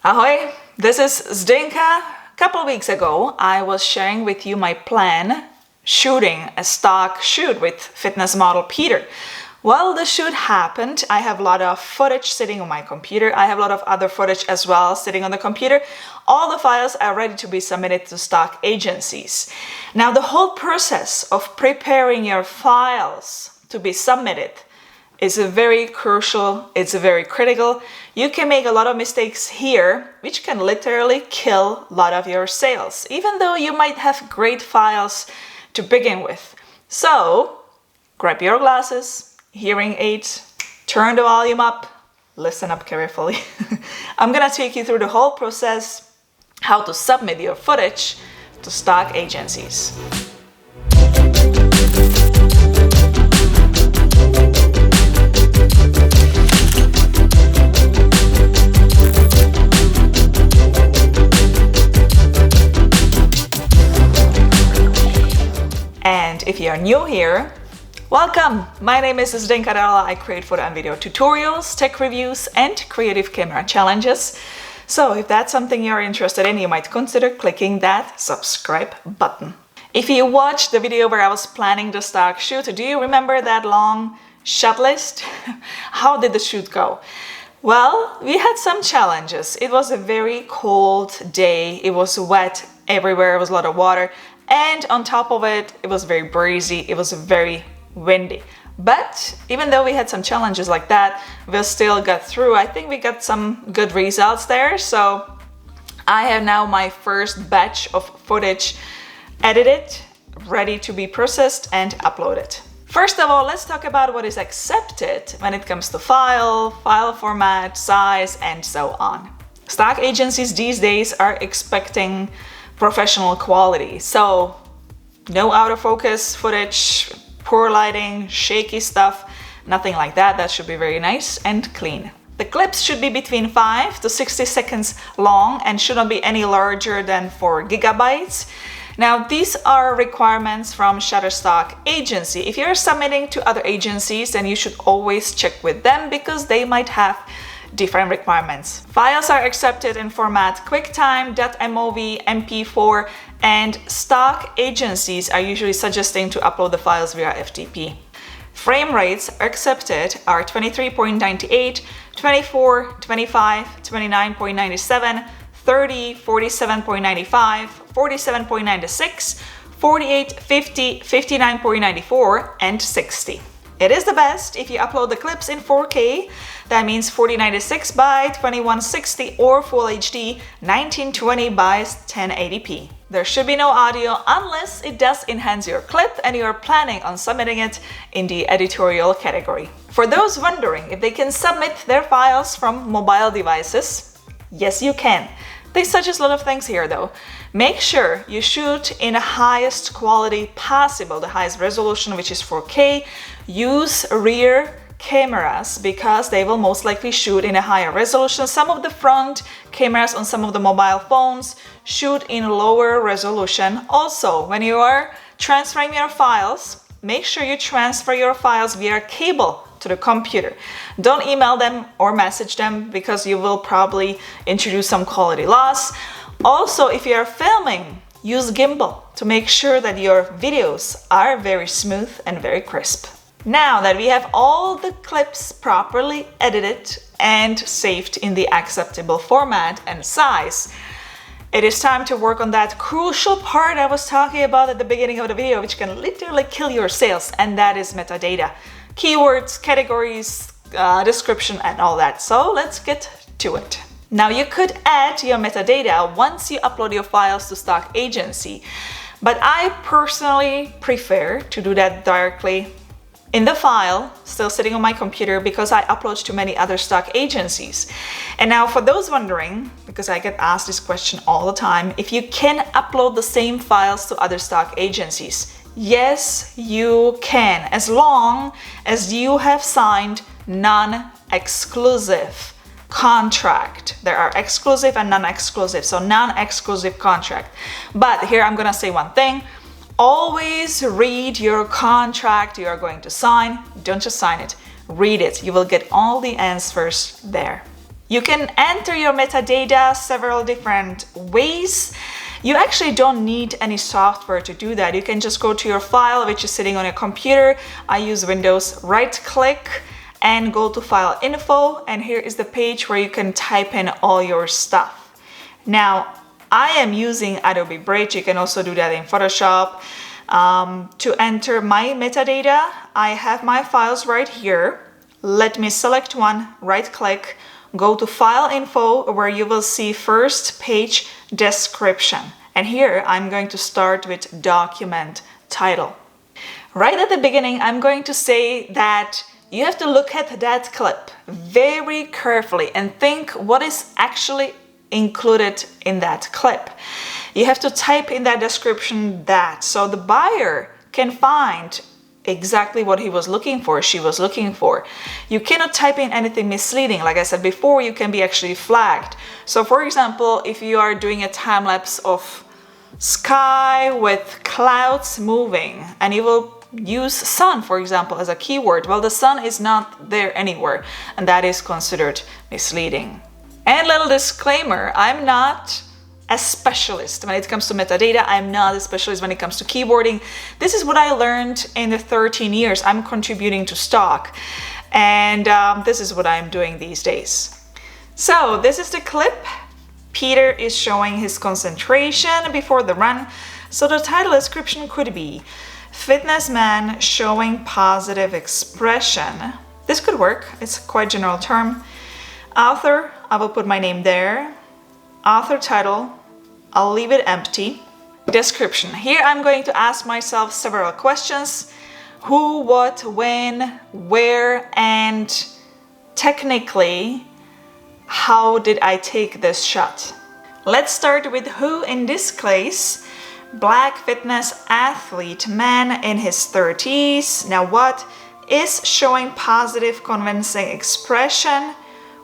Ahoy, this is Zdenka. A couple of weeks ago, I was sharing with you my plan shooting a stock shoot with fitness model Peter. Well, the shoot happened. I have a lot of footage sitting on my computer. I have a lot of other footage as well sitting on the computer. All the files are ready to be submitted to stock agencies. Now, the whole process of preparing your files to be submitted is very crucial. It's very critical. You can make a lot of mistakes here, which can literally kill a lot of your sales, even though you might have great files to begin with. So, grab your glasses, hearing aids, turn the volume up, listen up carefully. I'm gonna take you through the whole process, how to submit your footage to stock agencies. And if you are new here, welcome! My name is Zdenka. I create photo and video tutorials, tech reviews, and creative camera challenges. So if that's something you're interested in, you might consider clicking that subscribe button. If you watched the video where I was planning the stock shoot, do you remember that long shot list? How did the shoot go? Well, we had some challenges. It was a very cold day. It was wet everywhere. There was a lot of water. And on top of it, it was very breezy. It was very windy. But even though we had some challenges like that, we still got through. I think we got some good results there. So I have now my first batch of footage edited, ready to be processed and uploaded. First of all, let's talk about what is accepted when it comes to file format, size, and so on. Stock agencies these days are expecting professional quality. So no out of focus footage, poor lighting, shaky stuff, nothing like that. That should be very nice and clean. The clips should be between 5 to 60 seconds long and should not be any larger than 4 gigabytes. Now, these are requirements from Shutterstock agency. If you're submitting to other agencies, then you should always check with them because they might have different requirements. Files are accepted in format QuickTime, .mov, MP4, and stock agencies are usually suggesting to upload the files via FTP. Frame rates accepted are 23.98, 24, 25, 29.97, 30, 47.95, 47.96, 48, 50, 59.94, and 60. It is the best if you upload the clips in 4K, that means 4096 by 2160 or Full HD 1920 by 1080p. There should be no audio unless it does enhance your clip and you are planning on submitting it in the editorial category. For those wondering if they can submit their files from mobile devices, yes you can. They suggest a lot of things here though. Make sure you shoot in the highest quality possible, the highest resolution, which is 4K. Use rear cameras because they will most likely shoot in a higher resolution. Some of the front cameras on some of the mobile phones shoot in lower resolution. Also, when you are transferring your files, make sure you transfer your files via cable to the computer. Don't email them or message them because you will probably introduce some quality loss. Also, if you are filming, use gimbal to make sure that your videos are very smooth and very crisp. Now that we have all the clips properly edited and saved in the acceptable format and size, it is time to work on that crucial part I was talking about at the beginning of the video, which can literally kill your sales, and that is metadata. Keywords, categories, description, and all that. So let's get to it. Now you could add your metadata once you upload your files to stock agency, but I personally prefer to do that directly in the file, still sitting on my computer, because I upload to many other stock agencies. And now for those wondering, because I get asked this question all the time, if you can upload the same files to other stock agencies. Yes, you can, as long as you have signed non-exclusive contract. There are exclusive and non-exclusive, so non-exclusive contract. But here I'm gonna say one thing. Always read your contract you are going to sign. Don't just sign it, read it. You will get all the answers there. You can enter your metadata several different ways. You actually don't need any software to do that. You can just go to your file, which is sitting on your computer. I use Windows, right-click and go to File Info. And here is the page where you can type in all your stuff. Now, I am using Adobe Bridge. You can also do that in Photoshop. To enter my metadata, I have my files right here. Let me select one, right-click, go to File Info, where you will see first page description. And here I'm going to start with document title. Right at the beginning, I'm going to say that you have to look at that clip very carefully and think what is actually included in that clip. You have to type in that description that, so the buyer can find exactly what he was looking for, she was looking for. You cannot type in anything misleading. Like I said before, you can be actually flagged. So for example, if you are doing a time lapse of sky with clouds moving and you will use sun, for example, as a keyword, well, the sun is not there anywhere, and that is considered misleading. And little disclaimer, I'm not a specialist when it comes to metadata. I'm not a specialist when it comes to keywording. This is what I learned in the 13 years I'm contributing to stock, and this is what I'm doing these days. So this is the clip. Peter is showing his concentration before the run. So the title description could be Fitness Man Showing Positive Expression. This could work. It's a quite general term. Author, I will put my name there. Author title, I'll leave it empty. Description. Here I'm going to ask myself several questions. Who, what, when, where, and technically, how did I take this shot? Let's start with who in this case. Black fitness athlete, man in his 30s. Now what is showing positive convincing expression?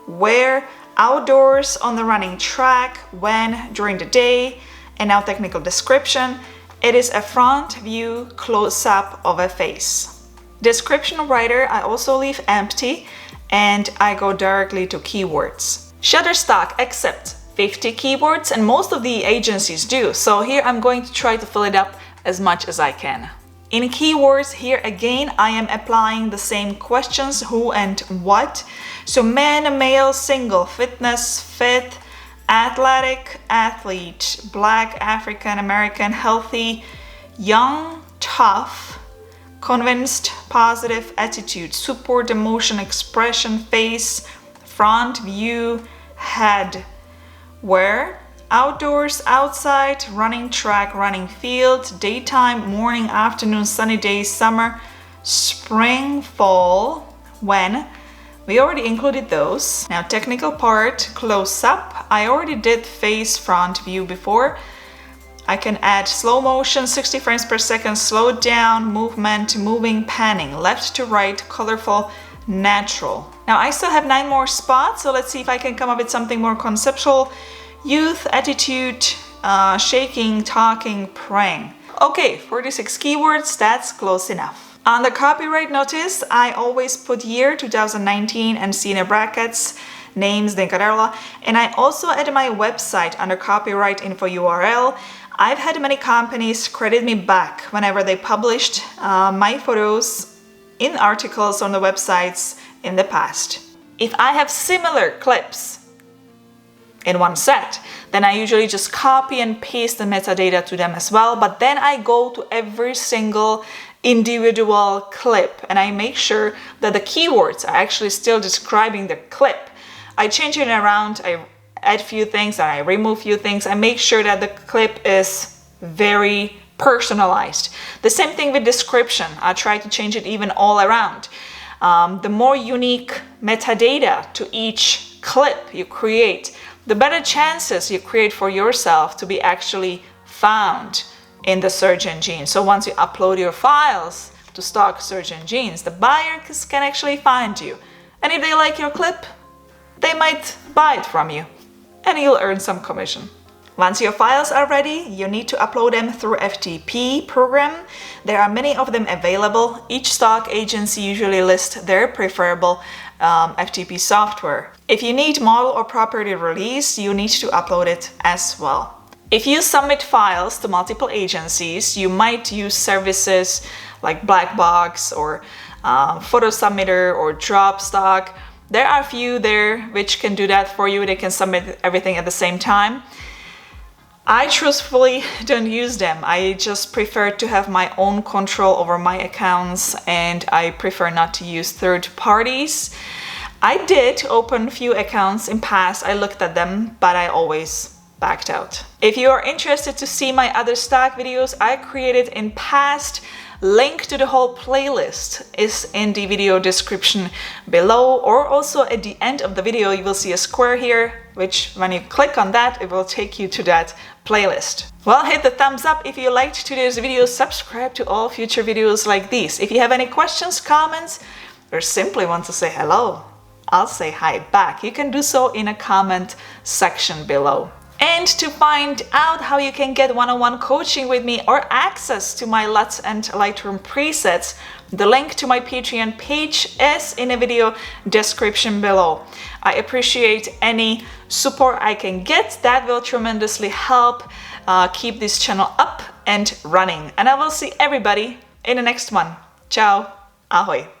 Where? Outdoors on the running track. When? During the day. And now technical description. It is a front view close-up of a face. Description writer, I also leave empty and I go directly to keywords. Shutterstock accepts 50 keywords and most of the agencies do. So here I'm going to try to fill it up as much as I can. In keywords, here again, I am applying the same questions, who and what. So man, male, single, fitness, fit, athletic, athlete, black, African, American, healthy, young, tough, convinced, positive, attitude, support, emotion, expression, face, front, view, head. Where? Outdoors, outside, running track, running field, daytime, morning, afternoon, sunny days, summer, spring, fall. When? We already included those. Now technical part, close up. I already did face front view before. I can add slow motion, 60 frames per second, slow down, movement, moving, panning, left to right, colorful, natural. Now I still have 9 more spots, so let's see if I can come up with something more conceptual. Youth, attitude, shaking, talking, praying. Okay, 46 keywords, that's close enough. On the copyright notice, I always put year 2019 and see in the brackets, names, Zdenka Darula. And I also add my website under copyright info URL. I've had many companies credit me back whenever they published my photos in articles on the websites in the past. If I have similar clips in one set, then I usually just copy and paste the metadata to them as well, but then I go to every single individual clip and I make sure that the keywords are actually still describing the clip. I change it around, I add few things and I remove few things. I make sure that the clip is very personalized. The same thing with description. I try to change it even all around. The more unique metadata to each clip you create, the better chances you create for yourself to be actually found in the search engine. So once you upload your files to stock search engines, the buyers can actually find you. And if they like your clip, they might buy it from you and you'll earn some commission. Once your files are ready, you need to upload them through FTP program. There are many of them available. Each stock agency usually lists their preferable FTP software. If you need model or property release, you need to upload it as well. If you submit files to multiple agencies, you might use services like Blackbox or Photo Submitter or Dropstock. There are a few there which can do that for you. They can submit everything at the same time. I truthfully don't use them. I just prefer to have my own control over my accounts, and I prefer not to use third parties. I did open a few accounts in past. I looked at them, but I always backed out. If you are interested to see my other stock videos I created in past, link to the whole playlist is in the video description below, or also at the end of the video you will see a square here, which when you click on that it will take you to that playlist. Well, hit the thumbs up if you liked today's video, subscribe to all future videos like these. If you have any questions, comments, or simply want to say hello, I'll say hi back. You can do so in a comment section below. And to find out how you can get one-on-one coaching with me or access to my LUTs and Lightroom presets, the link to my Patreon page is in the video description below. I appreciate any support I can get. That will tremendously help keep this channel up and running. And I will see everybody in the next one. Ciao, ahoj.